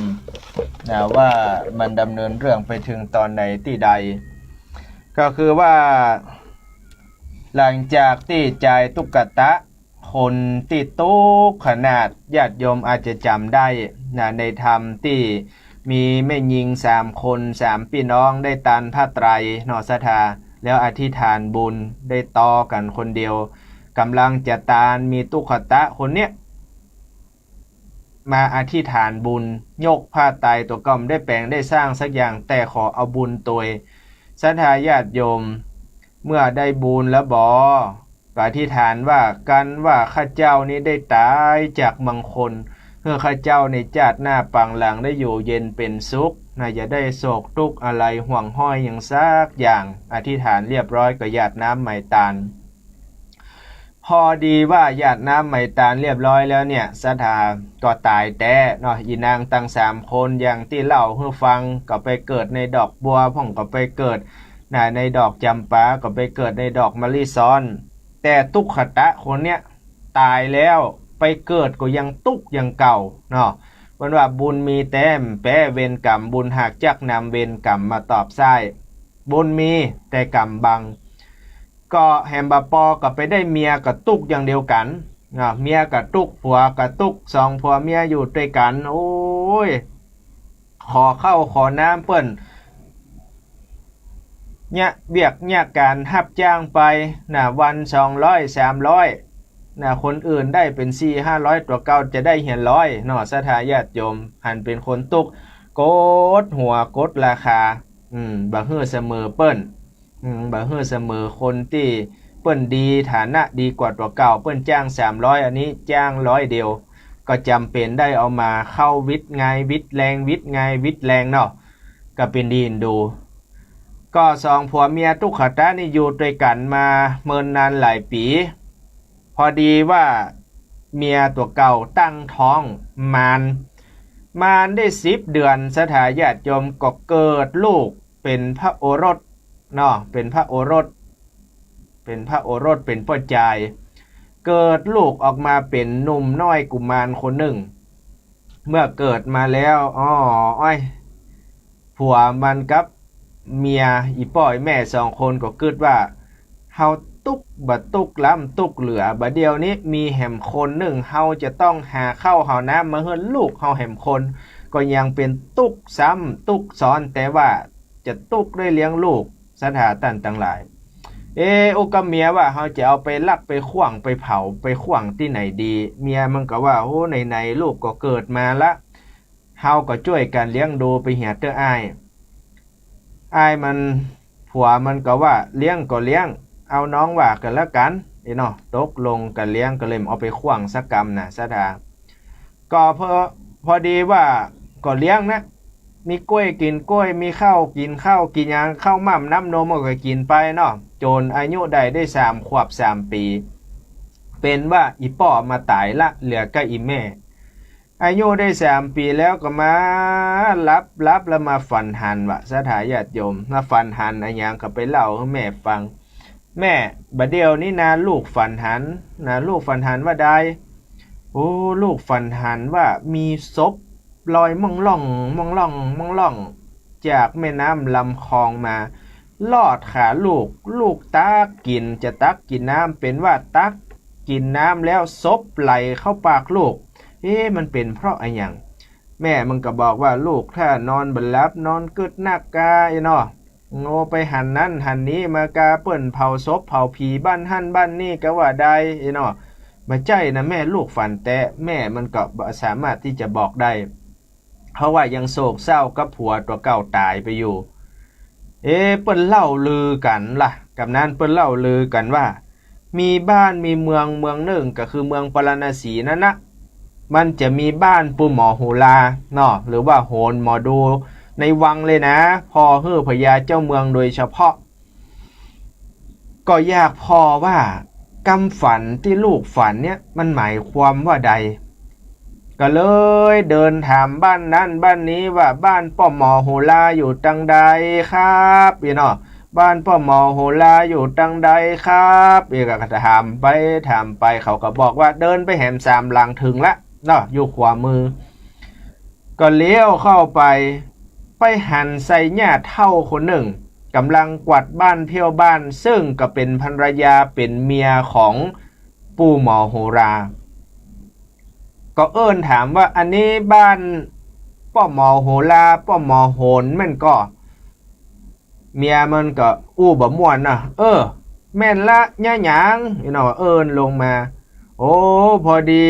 ว่ามันดำเนินเรื่องไปถึงตอนไหนที่ใดก็คือว่าหลังจากที่จ่ายตุกตะคนที่ตุกขนาดญาติโยมอาจจะจำได้ในธรรมที่มีแม่หญิง3 คน3 พี่น้องได้ตานผ้าไตรศรัทธาแล้วอธิษฐานบุญได้ต่อกันคนเดียวกำลังจะตานมีตุกขตะคนเนี้ยมาอธิษฐานบุญยกผ้าไตรตัวก็ไม่ได้แปลงได้สร้างสักอย่างแต่ขอเอาบุญตัวศรัทธาญาติโยมเมื่อได้บุญแล้วก็อธิษฐานว่ากันว่าข้าเจ้านี้ได้ตายจากมังคลเพื่อข้าเจ้าในชาติหน้าปังหลังได้อยู่เย็นเป็นสุขอย่าได้โศกทุกข์อะไรห่วงห้อยอย่างซักอย่างอธิษฐานเรียบร้อยก็หยาดน้ำไหมตาลพอดีว่าหยาดน้ำไหมตาลเรียบร้อยแล้วเนี่ยศรัทธาก็ตายแต่อีนางตั้ง3 คนอย่างที่เล่าให้ฟังก็ไปเกิดในดอกบัวพ่องก็ไปเกิดในดอกจำปาก็ไปเกิดในดอกมะลิซ้อนแต่ตุกขตะคนเนี้ยตายแล้วไปเกิดก็ยังตุกยังเก่าวันว่าบุญมีแต้มแปะเวรกรรมบุญหักจักนำเวรกรรมมาตอบไส้บุญมีแต่กรรมบังก็แฮมบาปอก็ไปได้เมียกับตุกอย่างเดียวกันเมียกับตุกผัวกับตุก2 ผัวเมียอยู่ด้วยกันโอ้ยขอเข้าขอน้ำเปิ้นเนี่ยเบียกเนี่ยการหับจ้างไปวัน200 300คนอื่นได้เป็น400-500ตัวเก่าจะได้เหียนร้อยศรัทธาญาติโยมหันเป็นคนตุกกดหัวกดราคาบ่ฮื้อเสมอเปิ้นบ่ฮื้อเสมอคนที่เปิ้นดีฐานะดีกว่าตัวเก่าเปิ้นจ้าง300อันนี้จ้าง100เดียวก็จำเป็นได้เอามาเข้าวิทย์ไงวิทย์แรงวิทย์ไงวิทย์แรงก็เป็นดีนดูก็2 ผัวเมียตุกขตะนี่อยู่ด้วยกันมาเมินนานหลายปีพอดีว่าเมียตัวเก่าตั้งท้องมารได้10 เดือนศรัทธาญาติโยมก็เกิดลูกเป็นพระโอรสเป็นพระโอรสเป็นพ่อจายเกิดลูกออกมาเป็นหนุ่มน้อยกุมารคนหนึ่งเมื่อเกิดมาแล้วผัวมันกับเมียอีป้อยแม่2 คนก็คิดว่าเฮาตุกบ่ตุกล้ำตุกเหลือบ่เดียวนี้มีแหมคนหนึ่งเฮาจะต้องหาข้าวหาน้ำมาให้ลูกเฮาแหมคนก็ยังเป็นตุกซ้ำตุกซ้อนแต่ว่าจะตุกได้เลี้ยงลูกศรัทธาท่านทั้งหลายโอกับเมียว่าเฮาจะเอาไปลักไปขว้างไปเผาไปขว้างที่ไหนดีเมียมันก็ว่าโอ้ไหนๆลูกก็เกิดมาละเฮาก็ช่วยกันเลี้ยงดูไปเหียเตออ้ายมันผัวมันก็ว่าเลี้ยงก็เลี้ยงเอาน้องว่ากันแล้วกันตกลงกันเลี้ยงก็เลยเอาไปขว้างสักกรรมศรัทธาก็พอดีว่าก็เลี้ยงนะมีกล้วยกินกล้วยมีข้าวกินข้าวกินยางข้าวม่ำน้ำนมก็กินไปโจนอายุได้3 ขวบ 3 ปี ไป เป็นว่าอีป่อมาตายละเหลือก็อีแม่อายุได้3 ปีแล้วก็มารับแล้วมาฝันหันว่าสถาญาติโยมมาฝันหันอะไรอย่างก็ไปเล่าให้แม่ฟังแม่บัดเดียวนี่นะลูกฝันหันนะลูกฝันหันว่าได้โอ้ลูกฝันหันว่ามีศพลอยม่องล่องจากแม่น้ำลำคลองมาลอดขาลูกตักกินจะตักกินน้ำเป็นว่าตักกินน้ำแล้วศพไหลเข้าปากลูกมันเป็นเพราะอะไรอย่างแม่มันก็บอกว่าลูกถ้านอนบันลับนอนกึดนักกาเนาะโง่ไปหันนั้นหันนี้มากาเปิ้นเผาศพเผาผีบ้านหั่นบ้านนี่ก็ว่าได้เนาะมาใจนะแม่ลูกฝันแต่แม่มันก็สามารถที่จะบอกได้เพราะว่ายังโศกเศร้ากับผัวตัวเก่าตายไปอยู่เปิ้นเล่าลือกันล่ะกับนั้นเปิ้นเล่าลือกันว่ามีบ้านมีเมืองหนึ่งก็คือเมืองปราณสีนั่นนะมันจะมีบ้านปู่หมอโหราเนาะหรือว่าโหนหมอดูในวังเลยนะพอฮื้อพญาเจ้าเมืองโดยเฉพาะก็อยากพอว่ากำฝันที่ลูกฝันเนี่ยมันหมายความว่าใดก็เลยเดินถามบ้านนั้นบ้านนี้ว่าบ้านป้อหมอโหราอยู่ตังใดครับเนาะบ้านป้อหมอโหราอยู่ตังใดครับก็ถามไปเขาก็บอกว่าเดินไปแหม3 หลังถึงละเนาะอยู่ขวามือก็เลี้ยวเข้าไปหันใส่ญาติเท่าคนหนึ่งกำลังกวาดบ้านเที่ยวบ้านซึ่งก็เป็นภรรยาเป็นเมียของปู่หมอโหราก็เอิ้นถามว่าอันนี้บ้านป้อหมอโหราป้อหมอโหนแม่นก็เมียมันก็อู้บ่ม่วนนะแม่นละย่าหยังเนาะเอิ้นลงมาโอ้พอดี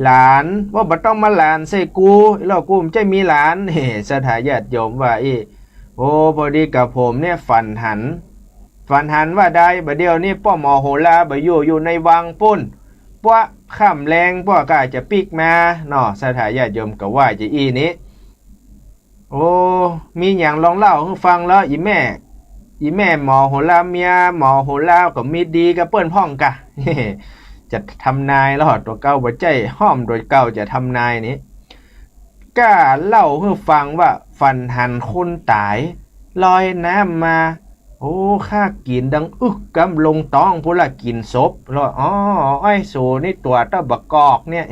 หลานว่าบ่ต้องมาหลานใส่กูแล้วกูมันจะมีหลานสถาญาติโยมว่าโอ้พอดีกับผมเนี่ยฝันหันว่าได้บัดเดียวนี่ป้อหมอโหราบ่อยู่ในวังปุ้นป้วค่ำแรงป้วก็อาจจะปิกมาเนาะสถาญาติโยมก็ว่าจะนี้โอ้มีอย่างลองเล่าให้ฟังแล้วอีแม่หมอโหราเมียหมอโหราก็มีดีกับเปิ้นพ่องกะ จะทำนายแล้วตัวเก่าบ่ใจห้อมโดยเก่าจะทำนายนี้ก็เล่าให้ฟังว่าฝันหันคนตายลอยน้ำมาโอ้ข้ากินดังอึกกำลงต้องพุละกินศพแล้วไอ้สูนี่ตัวตะบกกอกเนี่ย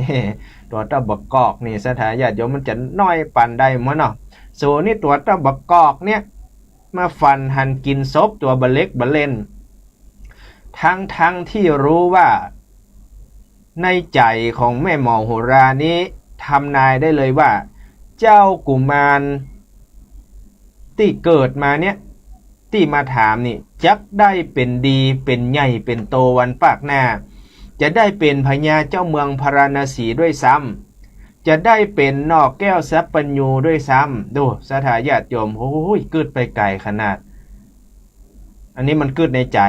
ตัวตะบกกอกนี่สถาญาติโยมมันจะน้อยปันได้มั้งเนาะสูนี่ตัวตะบกกอกเนี่ยมาฝันหันกินศพตัวบะเล็กบะเล่นทั้งที่รู้ว่าในใจของแม่หมอโหรานี้ทำนายได้เลยว่าเจ้ากุมารที่เกิดมาเนี่ยที่มาถามนี่จักได้เป็นดีเป็นใหญ่เป็นโตวันปากหน้าจะได้เป็นพญาเจ้าเมืองพาราณสีด้วยซ้ำจะได้เป็นนอกแก้วสัพปัญญูด้วยซ้ำดูสถาญาติโยมโอ้ยกึดไปไกลขนาดอันนี้มันกึดในใจ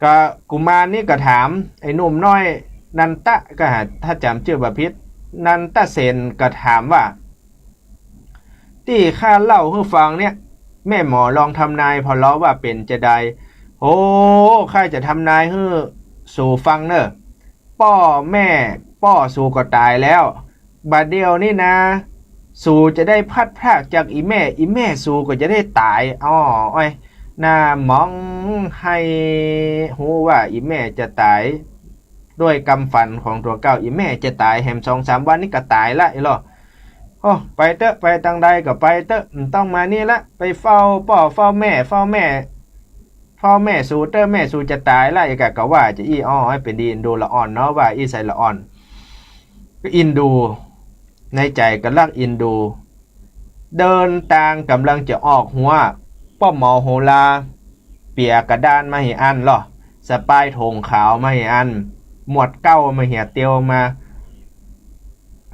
ก็กุมารนี่ก็ถามไอ้หนุ่มน้อยนันตะก็ถ้าจำชื่อบ่ผิดนันตะเซนก็ถามว่าที่ข้าเล่าให้ฟังเนี่ยแม่หมอลองทำนายพอล้อว่าเป็นจะได้โอ้ข้าจะทำนายให้สู่ฟังเนอะป้อสู่ก็ตายแล้วบัดเดียวนี่นะสู่จะได้พัดพรากจากอีแม่สู่ก็จะได้ตายอ้อยหน้ามองให้หูว่าอีแม่จะตายด้วยกำฝันของตัวเก่าอีแม่จะตายแหม2-3 วันนี่ก็ตายละไอ้หรอไปเตอะไปตังใดก็ไปเตอะต้องมานี่ละไปเฝ้าป้อเฝ้าแม่สู่เตอะแม่สู่จะตายละอีกก็ว่าจะให้เป็นดีอินดูละอ่อนเนาะว่าใส่ละอ่อนก็อินดูในใจก็รักอินดูเดินทางกำลังจะออกหัวป้อหมอโหราเปียกระดานมาให้อันหรอสปายธงขาวมาให้อันหมวดเก้ามาเหี่ยเตียวมา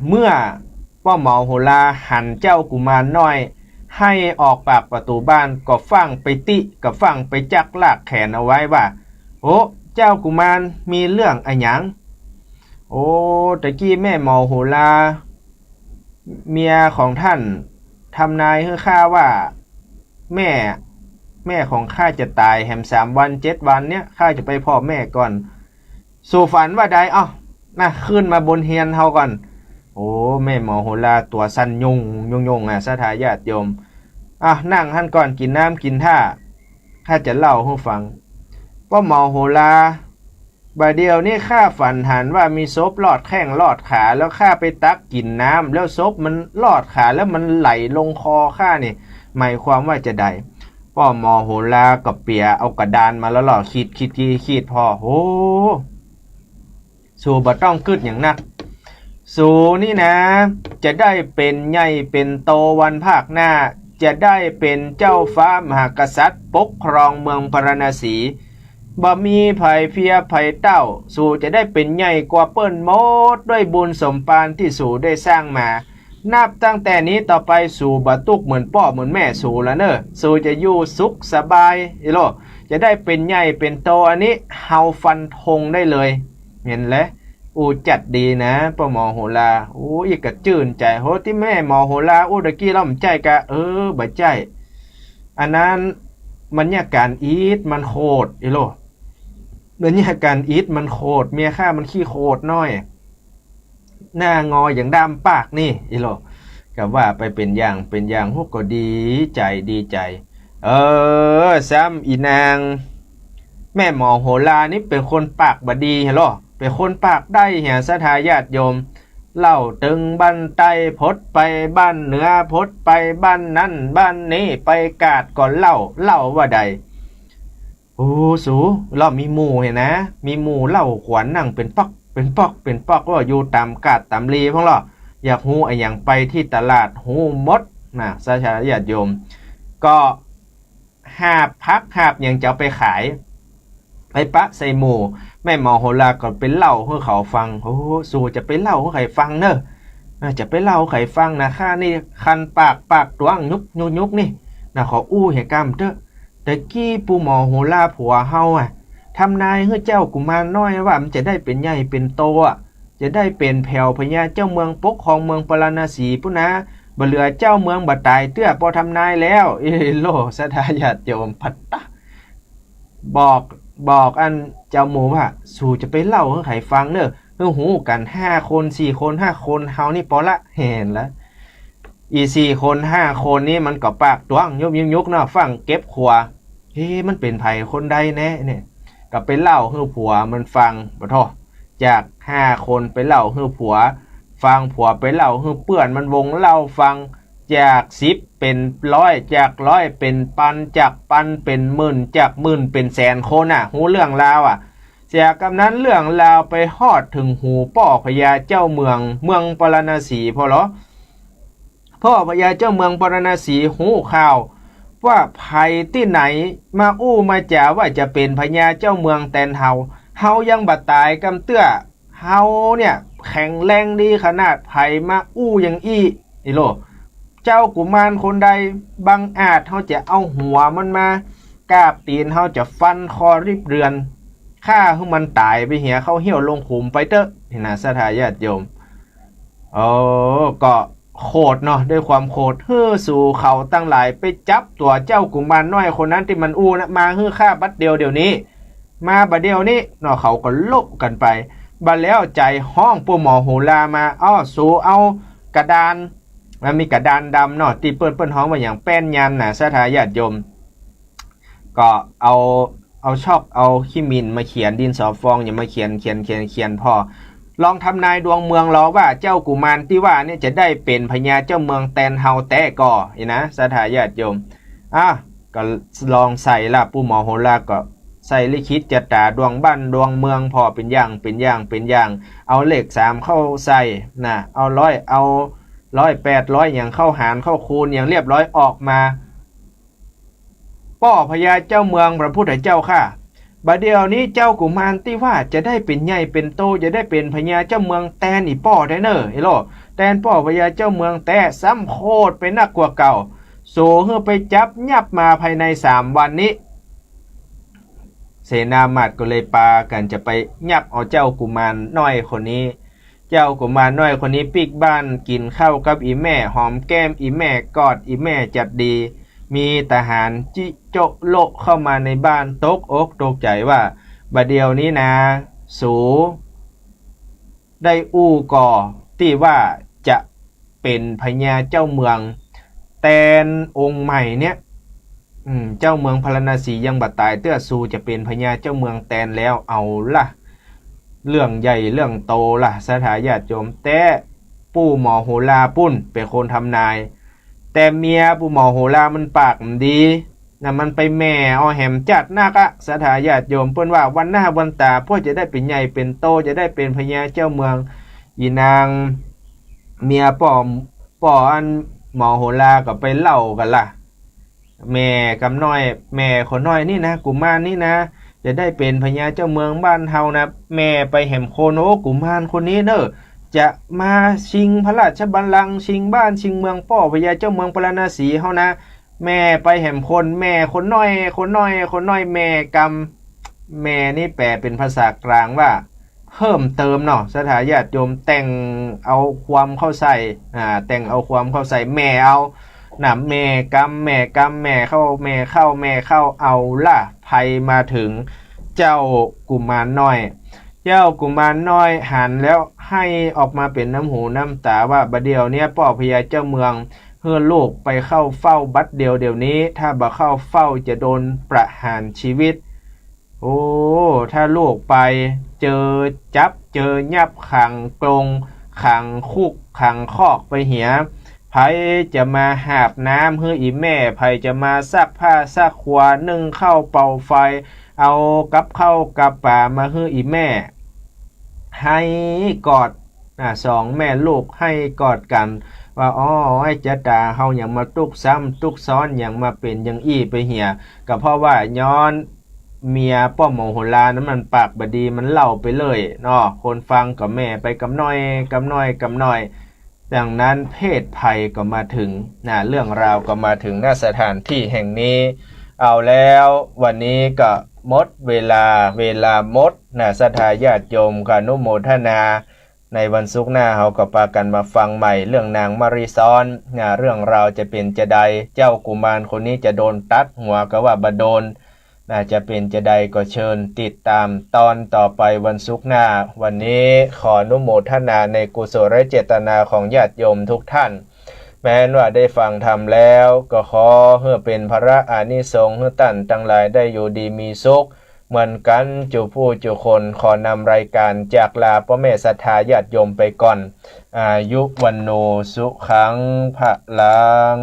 เมื่อป้อหมอโหราหันเจ้ากุมารน้อยให้ออกปากประตูบ้านก็ฟังไปติก็ฟังไปจักลากแขนเอาไว้ว่าโอ้เจ้ากุมารมีเรื่องอะไรหยังโอ้ตะกี้แม่หมอโหราเมียของท่านทำนายให้ข้าว่าแม่ของข้าจะตายแหม3 วัน 7 วันเนี่ยข้าจะไปพ่อแม่ก่อน สู่ฝันว่าใดนะขึ้นมาบนเฮียนเฮาก่อนโอ้แม่หมอโหราตัวสั้นยงสถาญาติโยมนั่งท่านก่อนกินน้ำกินท่าข้าจะเล่าให้ฟังว่าหมอโหราบาเดียวนี่ข้าฝันหันว่ามีศพลอดแข้งลอดขาแล้วข้าไปตักกินน้ำแล้วศพมันลอดขาแล้วมันไหลลงคอข้านี่หมายความว่าจะใดพ่อหมอโหรากับเปียเอากระดานมาแล้วหล่อขีดพ่อโหสู่บ่ต้องกึดอย่างนักสู่นี่นะจะได้เป็นใหญ่เป็นโตวันภาคหน้าจะได้เป็นเจ้าฟ้ามหากษัตริย์ปกครองเมืองพาราณสีบ่มีภัยเพียภัยเต้าสู่จะได้เป็นใหญ่กว่าเปิ้นหมดด้วยบุญสมปานที่สู่ได้สร้างมานับตั้งแต่นี้ต่อไปสู่บ่ตุกเหมือนพ่อเหมือนแม่สู่แล้วเนอะสู่จะอยู่สุขสบายอีโลจะได้เป็นใหญ่เป็นโตอันนี้เฮาฟันธงได้เลยเห็นแล้วจัดดีนะป้าหมอโหราอีกกะจื่นใจโหที่แม่หมอโหราตะกี้ล่ำใจกะบ่ใจอันนั้นมันเนี่ยการอีทมันโคตรอีโลมันเนี่ยการอีทมันโคตรเมียข้ามันขี้โคตรน้อยหน้างออย่างดำปากนี่อีโลกับว่าไปเป็นอย่างพวกก็ดีใจซ้ำอีนางแม่หมอโหรานี่เป็นคนปากบดีเหรอเป็นคนปากได้เหียสถาญาติโยมเล่าตึงบ้านใต้พดไปบ้านเหนือพดไปบ้านนั้นบ้านนี้ไปกาดก่อนเล่าว่าใดสูเรามีหมู่เห็นนะมีหมู่เล่าขวัญนั่งเป็นปอกว่าอยู่ตามกาดตามลีพวกเราอยากหูไอ้อย่างไปที่ตลาดหูมดนะสถาญาติโยมก็หาบพักหาบอย่างจะไปขายไปปะใส่หมู่แม่หมอโหราก็เป็นเล่าให้เขาฟังสู่จะไปเล่าให้ใครฟังเนอะจะไปเล่าให้ใครฟังนะข้านี่คันปากตวงยุกนี่นะขอเหตุการณ์เถอะแต่กี้ปู่หมอโหราผัวเฮาทำนายให้เจ้ากุมารน้อยว่ามันจะได้เป็นใหญ่เป็นโตจะได้เป็นแผ่วพญาเจ้าเมืองปกครองเมืองปาราณสีพุนะบ่เหลือเจ้าเมืองบ่ตายเตื้อพอทำนายแล้วโลสถาญาติโยมพัตตะบอกอันเจ้าหมูว่าสู่จะไปเล่าให้ใครฟังเนอะหูกัน5 คน4 คน5 คนเฮานี่พอละเห็นแล้วอี4 คน5 คนนี่มันก็ปากตวงยุกเนาะฟังเก็บขวามันเป็นไผคนใดแน่เนี่ยก็ไปเล่าให้ผัวมันฟังบ่ท้อจาก5 คนไปเล่าให้ผัวฟังผัวไปเล่าให้เปื่อนมันวงเล่าฟังจาก10เป็น100จาก100เป็นพันจากพันเป็นหมื่นจากหมื่นเป็นแสนคนหูเรื่องราวจากกำนั้นเรื่องราวไปฮอดถึงหูพ่อพญาเจ้าเมืองปาราณสีพอเหรอพ่อพญาเจ้าเมืองปาราณสีหูข่าวว่าภัยที่ไหนมามาจ่าว่าจะเป็นพญาเจ้าเมืองแตนเฮายังบัดตายกำเตื้อเฮาเนี่ยแข็งแรงดีขนาดภัยมาอย่างอีโลเจ้ากุมารคนใดบังอาจเขาจะเอาหัวมันมากาบตีนเขาจะฟันคอริบเรือนฆ่าให้มันตายไปเหียเขาเหี่ยวลงขุมไปเตอะเห็นนะสถาญาติโยมก็โคตรเนาะด้วยความโคตรสู่เขาตั้งหลายไปจับตัวเจ้ากุมารน้อยคนนั้นที่มันนะมาฆ่าบัดเดียวนี้มาบัดเดียวนี้เนาะเขาก็ลบกันไปบัดแล้วใจห้องปู่หมอโหรามาสู่เอากระดานมันมีกระดานดำเนาะที่เปิ้นห้องมาอย่างแป้นยันนะสถาญาติโยมก็เอาชอบเอาขี้มินมาเขียนดินสอฟองอย่ามาเขียนพอลองทำนายดวงเมืองเราว่าเจ้ากุมารที่ว่าเนี่ยจะได้เป็นพญาเจ้าเมืองแตนเฮาแต่ก่อนะสถาญาติโยมก็ลองใส่ละปู่หมอโหราก็ใส่ลิขิตจัตตาดวงบ้านดวงเมืองพอเป็นอย่างเอาเลข3เข้าใส่นะเอา100เอา100 800อย่างเข้าหารเข้าคูณอย่างเรียบร้อยออกมาพ่อพญาเจ้าเมืองพระพุทธเจ้าค่ะบัดเดี๋ยวนี้เจ้ากุมารที่ว่าจะได้เป็นใหญ่เป็นโตจะได้เป็นพญาเจ้าเมืองแตนอีป้อได้เนอะไอ้โลแตนพ่อพญาเจ้าเมืองแต่ซ้ำโคตรไปนักกว่าเก่าโซเฮือไปจับยับมาภายใน3 วันนี้เสนามาตก็เลยปากันจะไปยับเอาเจ้ากุมารน้อยคนนี้เจ้ากุมารน้อยคนนี้ปิกบ้านกินข้าวกับอีแม่หอมแก้มอีแม่กอดอีแม่จัดดีมีทหารจิโจโลเข้ามาในบ้านตกอกตกใจว่าบัดเดียวนี้นะ สูได้อู้ก่อที่ว่าจะเป็นพญาเจ้าเมืองแตนองค์ใหม่เนี่ยเจ้าเมืองพาราณสียังบัดตายเตื้อสูจะเป็นพญาเจ้าเมืองแตนแล้วเอาล่ะเรื่องใหญ่เรื่องโตล่ะสถาญาติโยมแต่ปู่หมอโหราปุ้นเป็นคนทำนายแต่เมียปู่หมอโหรามันปากมันดีนะมันไปแม่เอาแหมจัดนักอะสถาญาติโยมเพิ่นว่าวันหน้าวันตาพ่อจะได้เป็นใหญ่เป็นโตจะได้เป็นพญาเจ้าเมืองอีนางเมียป่ออันหมอโหราก็ไปเล่ากันล่ะแม่กำน้อยแม่คนน้อยนี่นะกุมารนี่นะจะได้เป็นพญาเจ้าเมืองบ้านเฮานะแม่ไปแหมโคนโอ้กุมารคนนี้เนอะจะมาชิงพระราชบัลลังก์ชิงบ้านชิงเมืองป้อพญาเจ้าเมืองพาราณสีเฮานะแม่ไปแหมคนแม่คนน้อยแม่กำแม่นี่แปลเป็นภาษากลางว่าเพิ่มเติมเนาะสถาญาติโยมแต่งเอาความเข้าใส่แต่งเอาความเข้าใส่แม่เอาแม่กำแม่เข้าเอาล่ะภัยมาถึงเจ้ากุมารน้อยเจ้ากุมารน้อยหันแล้วให้ออกมาเป็นน้ำหูน้ำตาว่าบัดเดียวเนี่ยป่อพญาเจ้าเมืองเพื่อลูกไปเข้าเฝ้าบัดเดียวนี้ถ้าบ่เข้าเฝ้าจะโดนประหารชีวิตโอ้ถ้าลูกไปเจอจับเจอยับขังกรงขังคุกขังคอกไปเหียไผจะมาหาบน้ำเฮืออีแม่ไผจะมาซักผ้าซักขวานึ่งข้าวเป่าไฟเอากับข้าวกับป่ามาเฮืออีแม่ให้กอดสองแม่ลูกให้กอดกันว่าอ๋อไอ้จะด่าเฮาอย่างมาตุกซ้ำตุกซ้อนอย่างมาเป็นอย่างอี้ไปเหียก็เพราะว่าย้อนเมียป้อมโมโหลานั้นมันปากบดีมันเล่าไปเลยเนาะคนฟังกับแม่ไปกำน้อยดังนั้นเพศภัยก็มาถึงเรื่องราวก็มาถึงสถานที่แห่งนี้เอาแล้ววันนี้ก็หมดเวลาหมดสถาญาติโยมก็อนุโมทนาในวันศุกร์หน้าเราก็ปากันมาฟังใหม่เรื่องนางมาริซ้อนเรื่องราวจะเป็นจะใดเจ้ากุมารคนนี้จะโดนตัดหัวก็ว่าบโดนจะเป็นจะใดก็เชิญติดตามตอนต่อไปวันศุกร์หน้าวันนี้ขออนุโมทนาในกุศลและเจตนาของญาติโยมทุกท่านแม้นว่าได้ฟังธรรมแล้วก็ขอเพื่อเป็นพระอานิสงส์ให้ท่านทั้งหลายได้อยู่ดีมีสุขเหมือนกันจุผู้จุคนขอนำรายการจากลาพ่อแม่ศรัทธาญาติโยมไปก่อนอายุวันโนสุขังพลัง